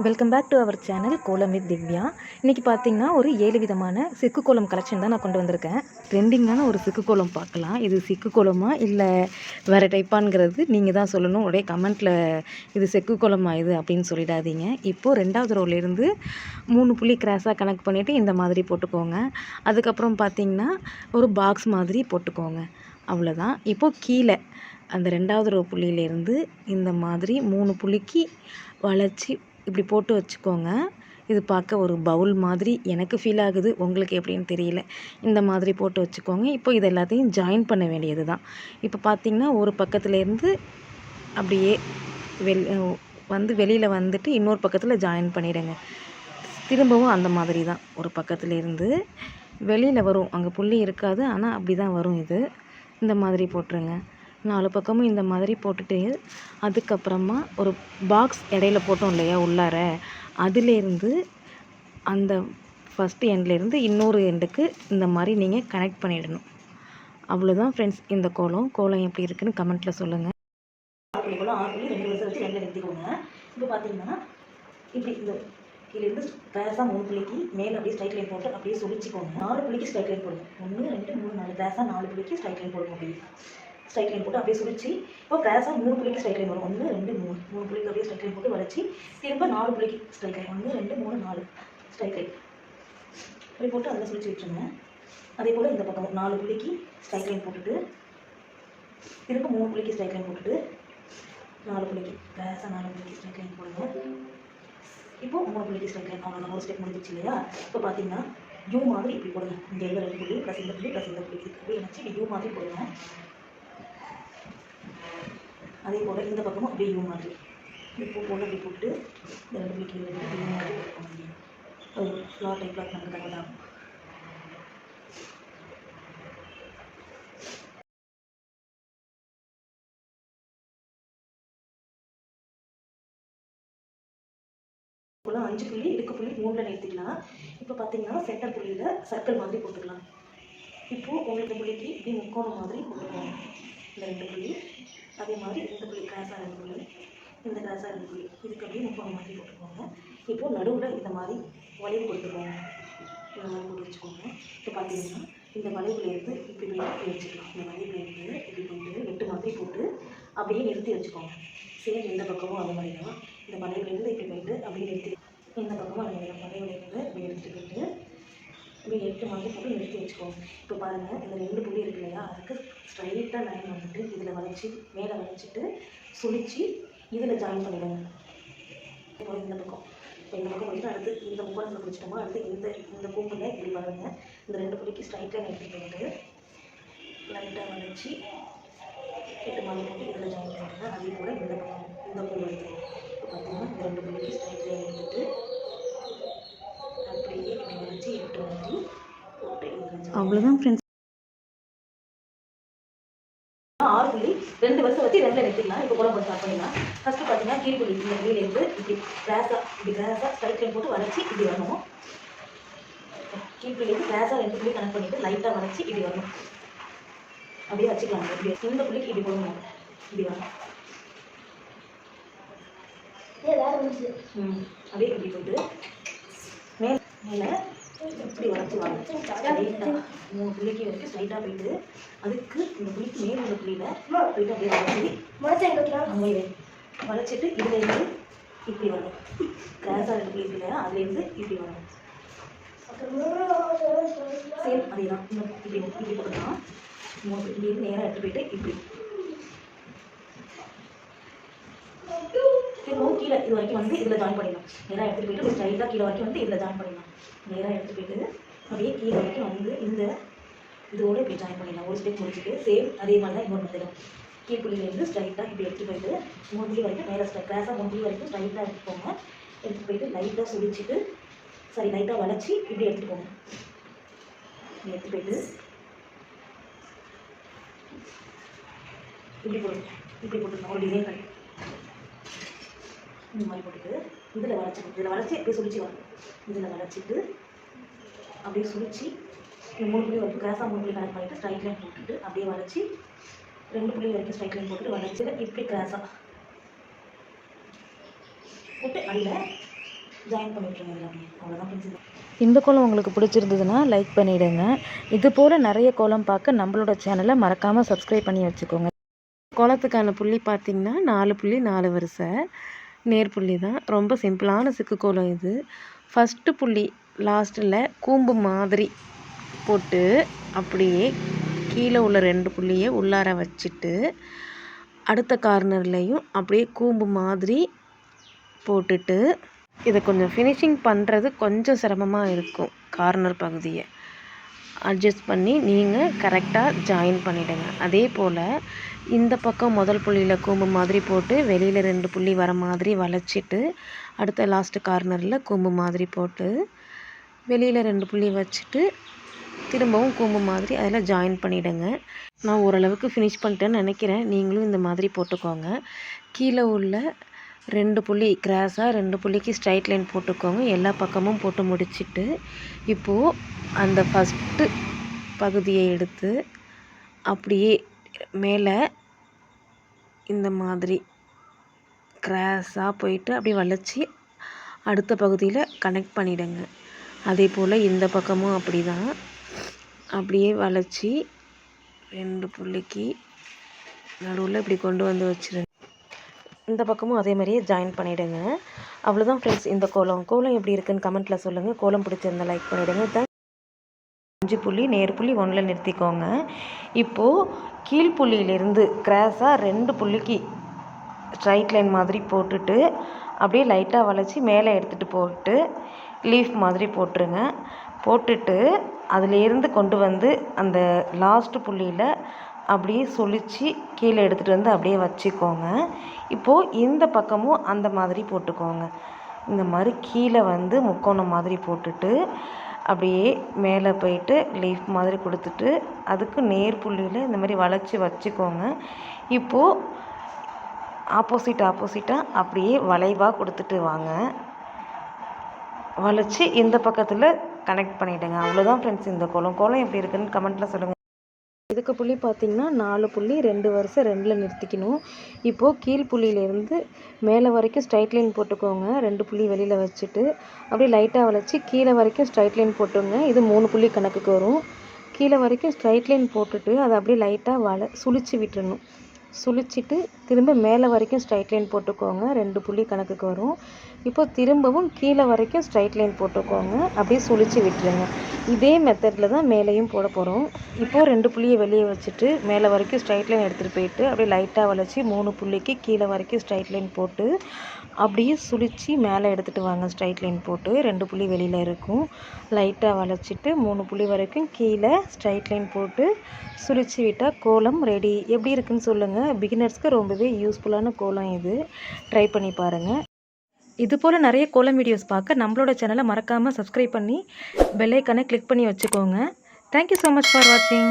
Welcome back to our channel Kolam with Divya. இன்றைக்கி பார்த்தீங்கன்னா ஒரு 7 விதமான சிக்கு கோலம் கலெக்ஷன் தான் நான் கொண்டு வந்திருக்கேன். ட்ரெண்டிங்கான ஒரு சிக்கு கோலம் பார்க்கலாம். இது சிக்கு கோலமா இல்லை வேறு டைப்பான்ங்கிறது நீங்கள் தான் சொல்லணும். உடைய கமெண்ட்டில் இது செக்கு கோலமா இது அப்படின்னு சொல்லிடாதீங்க. இப்போது 2வது ரோலேருந்து 3 புள்ளி கிராஸாக கனெக்ட் பண்ணிவிட்டு இந்த மாதிரி போட்டுக்கோங்க. அதுக்கப்புறம் பார்த்திங்கன்னா ஒரு பாக்ஸ் மாதிரி போட்டுக்கோங்க. அவ்வளோதான். இப்போது கீழே அந்த 2வது ரோ புள்ளியிலேருந்து இந்த மாதிரி 3 புள்ளிக்கு வளைச்சி இப்படி போட்டு வச்சுக்கோங்க. இது பார்க்க ஒரு பவுல் மாதிரி எனக்கு ஃபீல் ஆகுது, உங்களுக்கு எப்படின்னு தெரியல. இந்த மாதிரி போட்டு வச்சுக்கோங்க. இப்போ இது எல்லாத்தையும் ஜாயின் பண்ண வேண்டியது தான். இப்போ பார்த்திங்கன்னா ஒரு பக்கத்துலேருந்து அப்படியே வெளியில் வந்துட்டு இன்னொரு பக்கத்தில் ஜாயின் பண்ணிவிடுங்க. திரும்பவும் அந்த மாதிரி தான் ஒரு பக்கத்துலேருந்து வெளியில் வரும். அங்கே புள்ளி இருக்காது, ஆனால் அப்படி தான் வரும். இது இந்த மாதிரி போட்டுருங்க. 4 பக்கமும் இந்த மாதிரி போட்டுட்டு அதுக்கப்புறமா ஒரு பாக்ஸ் இடையில போட்டோம் இல்லையா உள்ளார, அதுலேருந்து அந்த ஃபஸ்ட்டு எண்ட்லேருந்து இன்னொரு எண்டுக்கு இந்த மாதிரி நீங்கள் கனெக்ட் பண்ணிடணும். அவ்வளோதான் ஃப்ரெண்ட்ஸ். இந்த கோலம் எப்படி இருக்குன்னு கமெண்ட்டில் சொல்லுங்கள். 2 வருஷம் வச்சு 2 நிறுத்திக்கோங்க. இப்போ பார்த்தீங்கன்னா இப்படி இந்த கீழேருந்து கிராஸாக 3 புள்ளிக்கு மேலே அப்படியே ஸ்ட்ரைட் லைன் போட்டு அப்படியே சொல்லிச்சிக்கோங்க. 4 புள்ளிக்கு ஸ்ட்ரைட் லைன் போடுங்க. 1 2 3 4 கிராஸாக 4 புள்ளிக்கு ஸ்ட்ரைட் லைன் போடுங்க. அப்படியே ஸ்ட்ரைட் லைன் போட்டு அப்படியே சுழிச்சு இப்போ கிராஸாக 3 புள்ளிக்கு ஸ்ட்ரைட் லைன் வரும். 1 2 3 புள்ளிக்கு அப்படியே ஸ்ட்ரைட் லைன் போட்டு வளைச்சி திரும்ப 4 புள்ளிக்கு ஸ்ட்ரைட் லைன் 1 2 3 4 ஸ்ட்ரைட் லைன் அப்படி போட்டு அதில் சுழிச்சு விட்டுருங்க. அதே போல் இந்த பக்கம் 4 புள்ளிக்கு ஸ்ட்ரைட் லைன் போட்டுட்டு திரும்ப 3 புள்ளிக்கு ஸ்ட்ரைட் லைன் போட்டுட்டு 4 புள்ளிக்கு கிராஸாக 4 புள்ளிக்கு ஸ்ட்ரைட் லைன் போடுங்க. இப்போ 3 புள்ளிக்கு ஸ்ட்ரைட் லைன் அவ்வளோ ஒரு ஸ்டெப் முடிஞ்சிச்சு இல்லையா? இப்போ பார்த்தீங்கன்னா யூ மாதிரி இப்படி போடுங்க. இங்கே 2 புள்ளி ப்ளஸ் இந்த புள்ளி ப்ளஸ் இந்த புள்ளி இப்படி நினச்சி இப்படி யூ மாதிரி போடுங்க. அதே போல் இந்த பக்கமும் அப்படியே யூ மாதிரி இப்போ போட்டு அப்படி போட்டு இந்த 2 புள்ளி கீழே யூ மாதிரி போட்டுக்க முடியும். ஒரு ஃப்ளாட் டைப் பிளாக் பண்ணுறதுக்காக தான். இப்போலாம் 5 புள்ளி இடுக்கு புள்ளி 3ல் நிறுத்திக்கலாம். இப்போ பார்த்தீங்கன்னா சென்டர் புள்ளியில் சர்க்கிள் மாதிரி போட்டுக்கலாம். இப்போது உங்களுக்கு புள்ளிக்கு இப்படி முக்கோணம் மாதிரி போட்டுக்கோங்க. இந்த 2 புள்ளி அதே மாதிரி இந்த புள்ளி கிராஸாக 2 புள்ளி இந்த கிராஸாக 2 புள்ளி இதுக்கு அப்படியே முக்கோணம் மாதிரி போட்டுக்கோங்க. இப்போது நடுவில் இந்த மாதிரி வளைவு கொடுத்துக்கோங்க. இந்த மாதிரி போட்டு வச்சுக்கோங்க. இப்போ பார்த்தீங்கன்னா இந்த வளைவுலேருந்து இப்படி போய் வச்சுக்கலாம். இந்த வளைவுலேருந்து இப்படி போட்டு 8 மாதிரி போட்டு அப்படியே நிறுத்தி வச்சுக்கோங்க. சேம் இந்த பக்கமும் அந்த மாதிரி தான். இந்த வளைவுலேருந்து இப்படி போயிட்டு அப்படியே நிறுத்தி இந்த பக்கமும் அந்த வளைவுலேருந்து இப்படி எடுத்துகிட்டு போயிட்டு இப்படி 8 மாதிரி போட்டு நிறுத்தி வச்சுக்கோங்க. இப்போ பாருங்கள் இந்த 2 புள்ளி இருக்கு இல்லையா, அதுக்கு ஸ்ட்ரைட்டாக லைன் வந்துட்டு இதில் வளைச்சி மேலே வளைச்சிட்டு சுழிச்சு இதில் ஜாயின் பண்ணிவிடுங்க. இப்போ இந்த பக்கம் போயிட்டு அடுத்து இந்த முக்கோணத்தில் பிடிச்சிட்டோமா, அடுத்து இந்த கூப்பில் இப்படி பாருங்கள். இந்த 2 புள்ளிக்கு ஸ்ட்ரைட்டாக எடுத்துகிட்டு போயிட்டு லைட்டாக வளைச்சி 8 மாதிரி போட்டு இதில் ஜாயின் பண்ணிவிடுங்க. அதே போல் இந்த பக்கம் இந்த பூ எடுத்துக்கணும். இப்போ பார்த்தீங்கன்னா இந்த 2 புள்ளிக்கு ஸ்ட்ரைட்டாக எடுத்துகிட்டு அப்படியே இப்படி வளைச்சி 8 மாதிரி போட்டு அவ்வளோதான் ஃப்ரெண்ட்ஸ். 6 புள்ளி 2 வருஷம் வச்சு 2ல் நிறுத்திக்கலாம். இப்போ கோலம் போட்டு ஸ்டார்ட் பண்ணிடலாம். ஃபஸ்ட்டு பார்த்தீங்கன்னா கீழ் புள்ளி இந்த கீழேருந்து இப்படி கிராஸாக ஸ்ட்ரைட் லைன் போட்டு வளைச்சி இப்படி வரணும். கீழ் புள்ளிக்கு கிராஸாக 2 புள்ளி கனெக்ட் பண்ணிவிட்டு லைட்டாக வளைச்சி இப்படி வரணும். அப்படியே வச்சுக்கலாம். இப்படி இந்த புள்ளிக்கு இப்படி போடணும். இப்படி வரணும். அப்படியே இப்படி போட்டு மேலே இப்படி வளைச்சி வாங்க. ஸ்ட்ரைட்டாக 3 புள்ளிக்கு வரைக்கும் ஸ்ட்ரைட்டாக போயிட்டு அதுக்கு இந்த புள்ளிக்கு மேலே உள்ள புள்ளியில் போயிட்டு அப்படியே வளைச்சிட்டு இதுலேருந்து இப்படி வரணும். கிராஸாக 2 புள்ளி இருக்கு இல்லையா, அதுலேருந்து இப்படி வரணும். சேம் அதே தான். இப்படி இப்படி போட்டுக்கலாம். இப்படி நேராக எடுத்து போயிட்டு இப்படி திரும்பவும் கீழே இது வரைக்கும் வந்து இதில் ஜாயின் பண்ணிடலாம். நேராக எடுத்துகிட்டு போயிட்டு ஸ்ட்ரைட்டாக கீழே வரைக்கும் வந்து இதில் ஜாயின் பண்ணிடலாம். நேராக எடுத்துகிட்டு போயிட்டு அப்படியே கீழே வரைக்கும் வந்து இந்த இதோடு இப்படி ஜாயின் பண்ணிடலாம். ஒரு ஸ்டெப் முடிச்சுட்டு சேம் அதே மாதிரி தான் இன்னொரு மெத்தடும். கீழ் புள்ளியிலேருந்து ஸ்ட்ரைட்டாக இப்படி எடுத்துகிட்டு போயிட்டு 3 புள்ளி வரைக்கும் மேலே கிராஸாக 3 புள்ளி வரைக்கும் ஸ்ட்ரைட்டாக எடுத்துக்கோங்க. எடுத்துகிட்டு போயிட்டு லைட்டாக சுழிச்சிட்டு லைட்டாக வளைச்சி இப்படி எடுத்துக்கோங்க. எடுத்து போயிட்டு இப்படி போட்டுருக்கோம். ஒரு டிசைன் பண்ணி இந்த மாதிரி போட்டுட்டு இதில் வளைச்சி அப்படியே சுழிச்சு வரணும். இதில் வளைச்சிட்டு அப்படியே சுழிச்சு 3 புள்ளி வரைக்கும் கிராஸாக 3 புள்ளி கனெக்ட் பண்ணிவிட்டு ஸ்ட்ரைட் லைன் போட்டுட்டு அப்படியே வளைச்சி 2 புள்ளி வரைக்கும் ஸ்ட்ரைட் லைன் போட்டுட்டு வளைச்சி இப்படி கிராஸாக போட்டு அடியில் ஜாயின் பண்ணி விட்ருங்க எல்லாமே. அவ்வளோதான். இந்த கோலம் உங்களுக்கு பிடிச்சிருந்ததுன்னா லைக் பண்ணிவிடுங்க. இது போல் நிறைய கோலம் பார்க்க நம்மளோட சேனலை மறக்காமல் சப்ஸ்கிரைப் பண்ணி வச்சுக்கோங்க. கோலத்துக்கான புள்ளி பார்த்திங்கன்னா 4 புள்ளி 4 வரிசை நேர் புள்ளி தான். ரொம்ப சிம்பிளான சிக்கு கோலம் இது. ஃபஸ்ட்டு புள்ளி லாஸ்ட்டில் கூம்பு மாதிரி போட்டு அப்படியே கீழே உள்ள 2 புள்ளியை உள்ளார வச்சுட்டு அடுத்த கார்னர்லேயும் அப்படியே கூம்பு மாதிரி போட்டுட்டு இதை கொஞ்சம் ஃபினிஷிங் பண்ணுறது கொஞ்சம் சிரமமாக இருக்கும். கார்னர் பகுதியை அட்ஜஸ்ட் பண்ணி நீங்கள் கரெக்டாக ஜாயின் பண்ணிவிடுங்க. அதே போல் இந்த பக்கம் முதல் புள்ளியில் கூம்பு மாதிரி போட்டு வெளியில் 2 புள்ளி வர மாதிரி வளைச்சிட்டு அடுத்த லாஸ்ட் கார்னரில் கூம்பு மாதிரி போட்டு வெளியில் 2 புள்ளி வச்சுட்டு திரும்பவும் கூம்பு மாதிரி அதில் ஜாயின் பண்ணிவிடுங்க. நான் ஓரளவுக்கு ஃபினிஷ் பண்ணிட்டேன்னு நினைக்கிறேன். நீங்களும் இந்த மாதிரி போட்டுக்கோங்க. கீழே உள்ள 2 புள்ளி கிராஸாக 2 புள்ளிக்கு ஸ்ட்ரைட் லைன் போட்டுக்கோங்க. எல்லா பக்கமும் போட்டு முடிச்சுட்டு இப்போது அந்த ஃபஸ்ட்டு பகுதியை எடுத்து அப்படியே மேலே இந்த மாதிரி கிராஸாக போயிட்டு அப்படியே வளைச்சி அடுத்த பகுதியில் கனெக்ட் பண்ணிவிடுங்க. அதே போல் இந்த பக்கமும் அப்படி தான் அப்படியே வளைச்சி 2 புள்ளிக்கு நடுவில் இப்படி கொண்டு வந்து வச்சுருங்க. இந்த பக்கமும் அதே மாதிரியே ஜாயின் பண்ணிவிடுங்க. அவ்வளோதான் ஃப்ரெண்ட்ஸ். இந்த கோலம் எப்படி இருக்குன்னு கமெண்ட்டில் சொல்லுங்கள். கோலம் பிடிச்சிருந்தா லைக் பண்ணிவிடுங்க. 5 புள்ளி நேர் புள்ளி 1ல் நிறுத்திக்கோங்க. இப்போது கீழ்ப்புள்ளியிலேருந்து கிராஸாக 2 புள்ளிக்கு ஸ்ட்ரைட் லைன் மாதிரி போட்டுட்டு அப்படியே லைட்டாக வளைச்சி மேலே எடுத்துகிட்டு போட்டு லீஃப் மாதிரி போட்டுருங்க. போட்டுட்டு அதிலேருந்து கொண்டு வந்து அந்த லாஸ்ட்டு புள்ளியில் அப்படியே சுழித்து கீழே எடுத்துகிட்டு வந்து அப்படியே வச்சுக்கோங்க. இப்போது இந்த பக்கமும் அந்த மாதிரி போட்டுக்கோங்க. இந்த மாதிரி கீழே வந்து முக்கோணம் மாதிரி போட்டுட்டு அப்படியே மேலே போயிட்டு லீஃப் மாதிரி கொடுத்துட்டு அதுக்கு நேர் புள்ளியில் இந்த மாதிரி வளைச்சி வச்சுக்கோங்க. இப்போது ஆப்போசிட்டாக அப்படியே வளைவாக கொடுத்துட்டு வாங்க. வளைச்சி இந்த பக்கத்தில் கனெக்ட் பண்ணிவிடுங்க. அவ்வளோதான் ஃப்ரெண்ட்ஸ். இந்த கோலம் எப்படி இருக்குன்னு கமெண்ட்டில் சொல்லுங்கள். இதுக்கு புள்ளி பார்த்திங்கன்னா 4 புள்ளி 2 வரிசை 2ல் நிறுத்திக்கணும். இப்போது கீழ் புள்ளியிலேருந்து மேலே வரைக்கும் ஸ்ட்ரைட் லைன் போட்டுக்கோங்க. 2 புள்ளி வெளியில் வச்சுட்டு அப்படியே லைட்டாக வளைச்சி கீழே வரைக்கும் ஸ்ட்ரைட் லைன் போட்டுங்க. இது 3 புள்ளி கணக்குக்கு வரும். கீழே வரைக்கும் ஸ்ட்ரைட் லைன் போட்டுட்டு அதை அப்படியே லைட்டாக சுழிச்சு விட்டுறணும். சுழிச்சிட்டு திரும்ப மேலே வரைக்கும் ஸ்ட்ரைட் லைன் போட்டுக்கோங்க. 2 புள்ளி கணக்குக்கு வரும். இப்போது திரும்பவும் கீழே வரைக்கும் ஸ்ட்ரைட் லைன் போட்டுக்கோங்க. அப்படியே சுழிச்சு விட்டுருங்க. இதே மெத்தடில் தான் மேலேயும் போட போகிறோம். இப்போது 2 புள்ளியை வெளியே வச்சுட்டு மேலே வரைக்கும் ஸ்ட்ரைட் லைன் எடுத்துகிட்டு போயிட்டு அப்படியே லைட்டாக வளைச்சி 3 புள்ளிக்கு கீழே வரைக்கும் ஸ்ட்ரைட் லைன் போட்டு அப்படியே சுழிச்சு மேலே எடுத்துகிட்டு வாங்க. ஸ்ட்ரைட் லைன் போட்டு 2 புள்ளி வெளியில் இருக்கும். லைட்டாக வளைச்சிட்டு 3 புள்ளி வரைக்கும் கீழே ஸ்ட்ரைட் லைன் போட்டு சுழிச்சு விட்டால் கோலம் ரெடி. எப்படி இருக்குன்னு சொல்லுங்கள். பிகினர்ஸ்க்கு ரொம்பவே யூஸ்ஃபுல்லான கோலம் இது. ட்ரை பண்ணி பாருங்கள். இது போல் நிறைய கோலம் வீடியோஸ் பார்க்க நம்மளோட சேனலை மறக்காமல் சப்ஸ்கிரைப் பண்ணி பெல் ஐக்கானை கிளிக் பண்ணி வச்சுக்கோங்க. தேங்க்யூ ஸோ மச் ஃபார் வாட்சிங்.